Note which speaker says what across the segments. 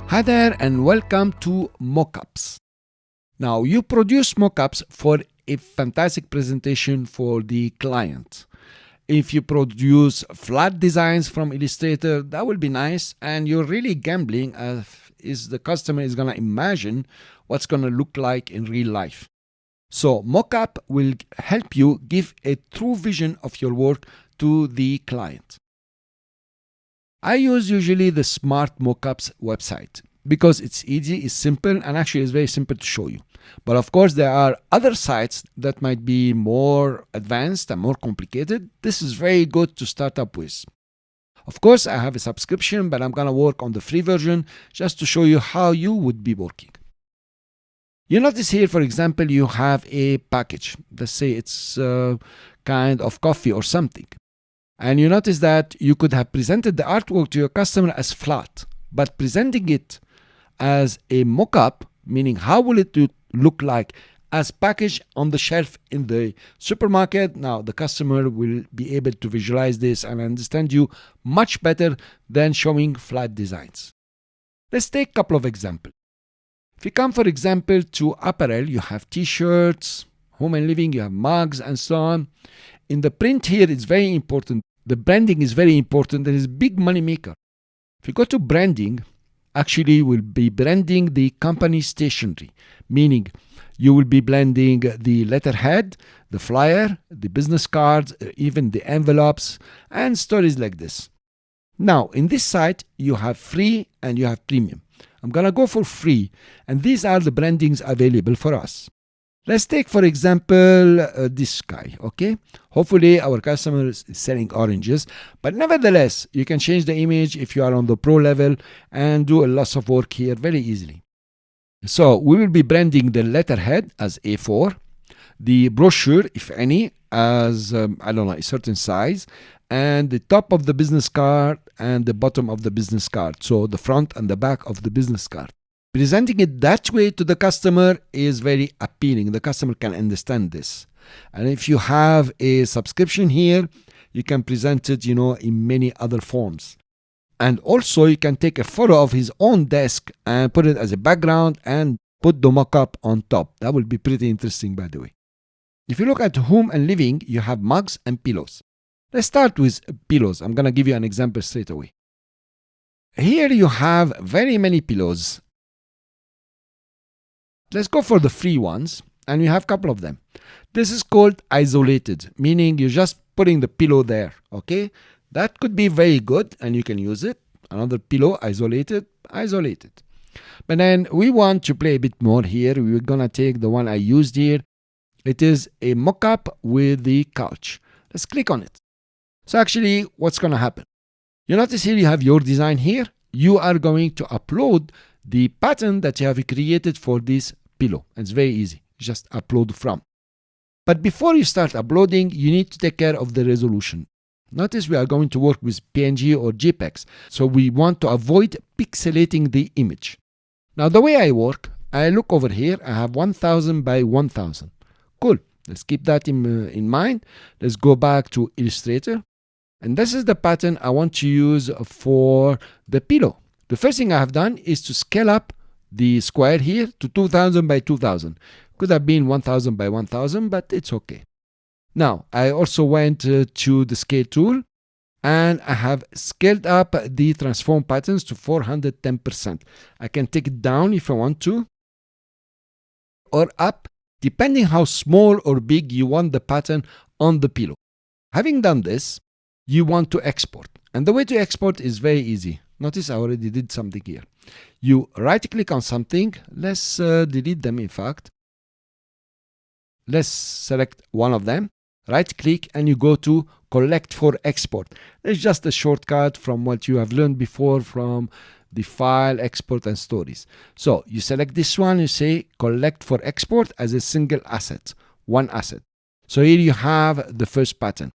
Speaker 1: Hi there and welcome to Mockups. Now you produce mockups for a fantastic presentation for the client. If you produce flat designs from Illustrator, that will be nice, and you're really gambling as the customer is going to imagine what's going to look like in real life. So mockup will help you give a true vision of your work to the client. I use usually the Smart Mockups website because it's easy, it's simple, and actually it's very simple to show you. But of course, there are other sites that might be more advanced and more complicated. This is very good to start up with. Of course, I have a subscription, but I'm going to work on the free version just to show you how you would be working. You notice here, for example, you have a package. Let's say it's kind of coffee or something. And you notice that you could have presented the artwork to your customer as flat, but presenting it as a mock-up, meaning how will it look like as packaged on the shelf in the supermarket. Now the customer will be able to visualize this and understand you much better than showing flat designs. Let's take a couple of examples. If you come, for example, to apparel, you have t-shirts, home and living, you have mugs and so on. In the print here, it's very important. The branding is very important. There is a big money maker. If you go to branding, actually we'll be branding the company stationery, meaning you will be blending the letterhead, the flyer, the business cards, even the envelopes, and stories like this. Now, in this site, you have free and you have premium. I'm going to go for free, and these are the brandings available for us. Let's take, for example, this guy, okay? Hopefully, our customer is selling oranges, but nevertheless, you can change the image if you are on the pro level and do a lot of work here very easily. So, we will be branding the letterhead as A4, the brochure, if any, as, a certain size, and the top of the business card and the bottom of the business card, so the front and the back of the business card. Presenting it that way to the customer is very appealing. The customer can understand this. And if you have a subscription here, you can present it, in many other forms. And also you can take a photo of his own desk and put it as a background and put the mock-up on top. That will be pretty interesting, by the way. If you look at home and living, you have mugs and pillows. Let's start with pillows. I'm going to give you an example straight away. Here you have very many pillows. Let's go for the free ones, and we have a couple of them. This is called isolated, meaning you're just putting the pillow there, okay? That could be very good, and you can use it. Another pillow, isolated. But then we want to play a bit more here. We're going to take the one I used here. It is a mock-up with the couch. Let's click on it. So actually, what's going to happen? You notice here you have your design here. You are going to upload the pattern that you have created for this pillow. It's very easy. Just upload from. But before you start uploading, you need to take care of the resolution. Notice we are going to work with PNG or JPEGs. So we want to avoid pixelating the image. Now the way I work, I look over here. I have 1000 by 1000. Cool. Let's keep that in mind. Let's go back to Illustrator. And this is the pattern I want to use for the pillow. The first thing I have done is to scale up the square here to 2000 by 2000. Could have been 1000 by 1000, but it's okay. Now, I also went to the scale tool, and I have scaled up the transform patterns to 410%. I can take it down if I want to, or up, depending how small or big you want the pattern on the pillow. Having done this, you want to export. And the way to export is very easy. Notice I already did something here. You right click on something. Let's delete them, in fact. Let's select one of them. Right click and you go to collect for export. It's just a shortcut from what you have learned before from the file, export, and stories. So you select this one, you say collect for export as a single asset, one asset. So here you have the first pattern.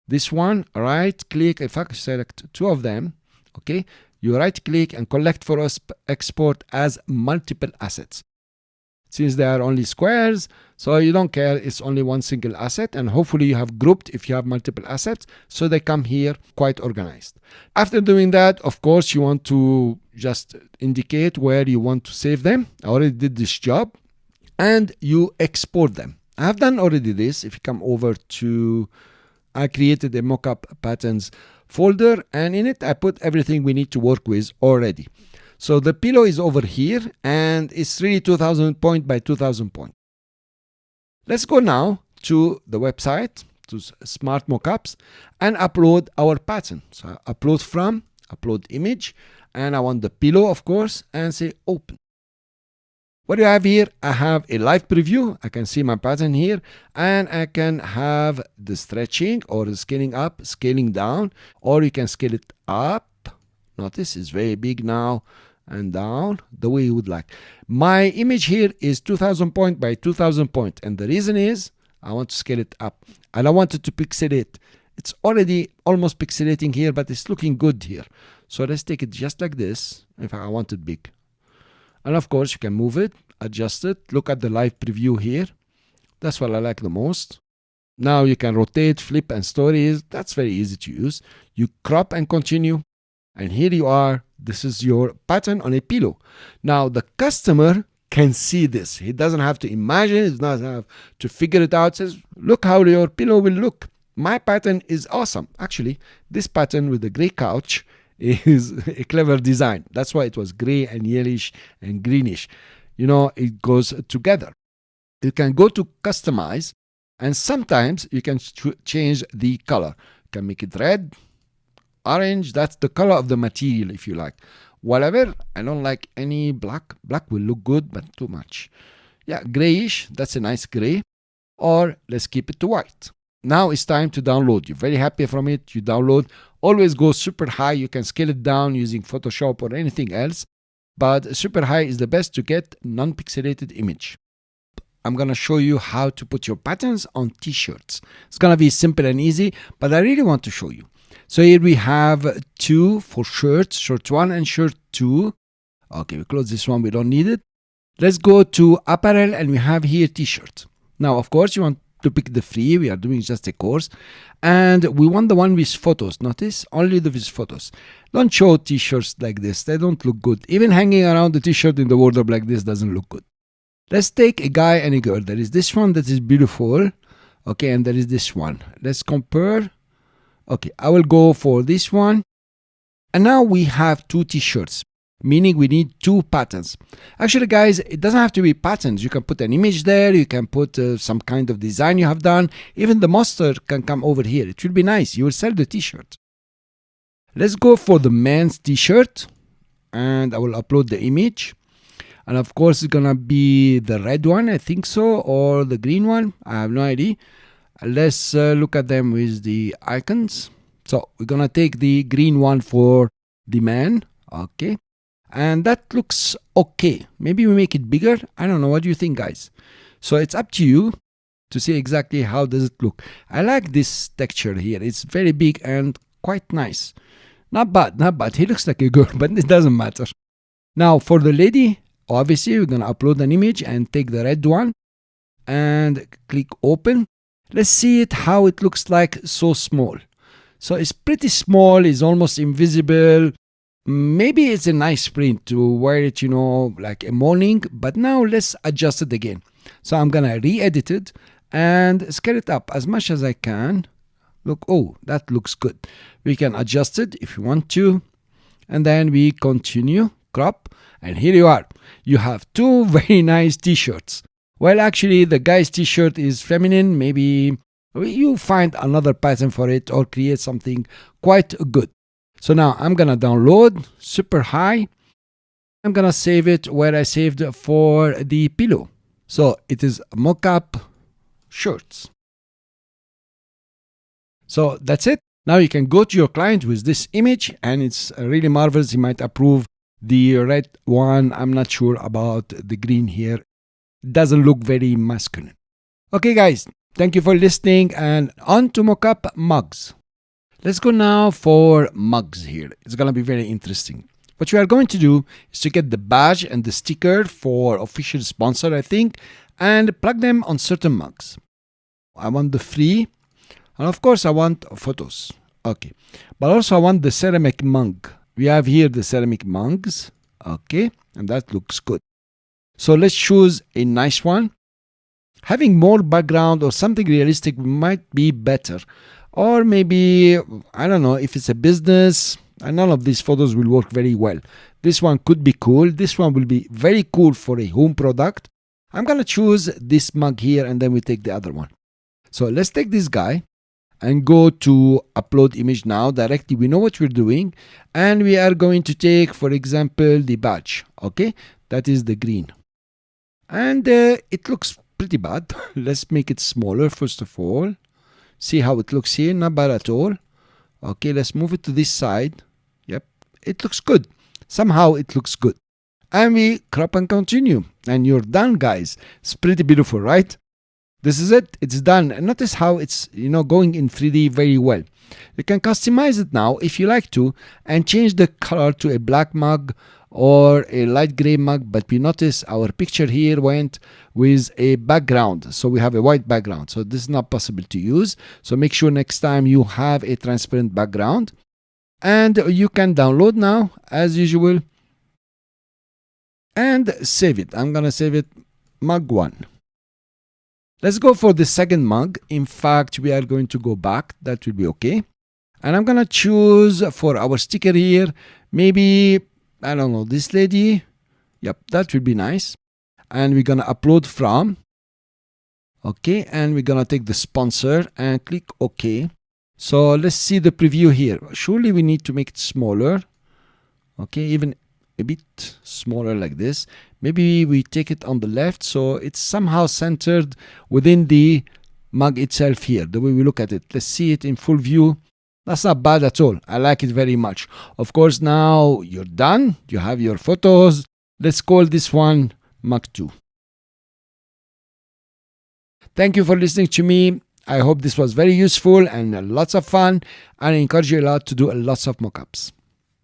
Speaker 1: This one, right click, in fact, select two of them, okay? You right click and collect for us export as multiple assets. Since they are only squares, so you don't care, it's only one single asset, and hopefully you have grouped if you have multiple assets, so they come here quite organized. After doing that, of course, you want to just indicate where you want to save them. I already did this job. And you export them. I have done already this. If you come over to, I created a mockup patterns folder, and in it I put everything we need to work with already. So the pillow is over here, and it's really 2000 point by 2000 point. Let's go now to the website, to Smart Mockups, and upload our pattern. So I upload image, and I want the pillow, of course, and say open. What do I have here? I have a live preview. I can see my pattern here, and I can have the stretching or the scaling up, scaling down, or you can scale it up. Notice it's very big now, and down the way you would like. My image here is 2000 point by 2000 point, and the reason is I want to scale it up. I don't want it to pixelate. It's already almost pixelating here, but it's looking good here. So let's take it just like this. In fact, I want it big. And of course, you can move it, adjust it. Look at the live preview here. That's what I like the most. Now you can rotate, flip, and stories. That's very easy to use. You crop and continue. And here you are. This is your pattern on a pillow. Now the customer can see this. He doesn't have to imagine. He doesn't have to figure it out. Says, look how your pillow will look. My pattern is awesome. Actually, this pattern with the gray couch is a clever design. That's why it was gray and yellowish and greenish. You know, it goes together. You can go to customize, and sometimes you can change the color. You can make it red, orange. That's the color of the material if you like. Whatever. I don't like any black. Black will look good, but too much. Yeah, grayish. That's a nice gray. Or let's keep it to white. Now it's time to download. You're very happy from it. You download. Always go super high. You can scale it down using Photoshop or anything else. But super high is the best to get non-pixelated image. I'm going to show you how to put your patterns on t-shirts. It's going to be simple and easy, but I really want to show you. So here we have two for shirts, shirt 1 and shirt 2. Okay, we close this one. We don't need it. Let's go to apparel, and we have here t-shirt. Now, of course, you want to pick the free. We are doing just a course, and we want the one with photos. Notice only the with photos. Don't show t-shirts like this. They don't look good. Even hanging around the t-shirt in the wardrobe like this doesn't look good. Let's take a guy and a girl. There is this one that is beautiful. Okay, and there is this one. Let's compare. Okay, I will go for this one. And now we have two t-shirts, meaning we need two patterns. Actually, guys, it doesn't have to be patterns. You can put an image there. You can put some kind of design you have done. Even the master can come over here. It will be nice. You will sell the t-shirt. Let's go for the men's t-shirt, and I will upload the image. And of course, it's gonna be the red one, I think so, or the green one. I have no idea. Let's look at them with the icons. So we're gonna take the green one for the man. Okay. And that looks okay. Maybe we make it bigger. I don't know. What do you think, guys? So it's up to you to see exactly how does it look. I like this texture here. It's very big and quite nice. Not bad, not bad. He looks like a girl, but it doesn't matter. Now for the lady, obviously we're gonna upload an image and take the red one and click open. Let's see it how it looks like so small. So it's pretty small. It's almost invisible. Maybe it's a nice print to wear it, you know, like a morning. But now let's adjust it again. So I'm gonna re-edit it and scale it up as much as I can. Look, oh, that looks good. We can adjust it if you want to. And then we continue, crop. And here you are. You have two very nice t-shirts. Well, actually, the guy's t-shirt is feminine. Maybe you find another pattern for it or create something quite good. So now I'm going to download super high. I'm going to save it where I saved for the pillow. So it is mockup shirts. So that's it. Now you can go to your client with this image, and it's really marvelous. He might approve the red one. I'm not sure about the green here. It doesn't look very masculine. Okay, guys, thank you for listening, and on to mockup mugs. Let's go now for mugs here. It's going to be very interesting. What you are going to do is to get the badge and the sticker for official sponsor, I think, and plug them on certain mugs. I want the free, and of course I want photos. Okay, but also I want the ceramic mug. We have here the ceramic mugs. Okay, and that looks good. So let's choose a nice one. Having more background or something realistic might be better. Or maybe, I don't know, if it's a business, and none of these photos will work very well. This one could be cool. This one will be very cool for a home product. I'm going to choose this mug here, and then we take the other one. So let's take this guy and go to upload image now. Directly, we know what we're doing. And we are going to take, for example, the badge. Okay, that is the green. And it looks pretty bad. Let's make it smaller first of all. See how it looks here, not bad at all. Okay, let's move it to this side. Yep, it looks good. Somehow it looks good. And we crop and continue. And you're done, guys. It's pretty beautiful, right? This is it. It's done. And notice how it's, going in 3D very well. You can customize it now if you like to and change the color to a black mug or a light gray mug, but we notice our picture here went with a background, so we have a white background, so this is not possible to use. So make sure next time you have a transparent background, and you can download now as usual and save it. I'm gonna save it, mug 1. Let's go for the second mug. In fact, we are going to go back. That will be okay. And I'm gonna choose for our sticker here, maybe, I don't know, this lady. Yep, that will be nice. And we're gonna upload from. Okay, and we're gonna take the sponsor and click OK. So let's see the preview here. Surely we need to make it smaller. Okay, even a bit smaller like this. Maybe we take it on the left so it's somehow centered within the mug itself here, the way we look at it. Let's see it in full view. That's not bad at all. I like it very much. Of course, now you're done. You have your photos. Let's call this one Mug 2. Thank you for listening to me. I hope this was very useful and lots of fun. And I encourage you a lot to do lots of mockups.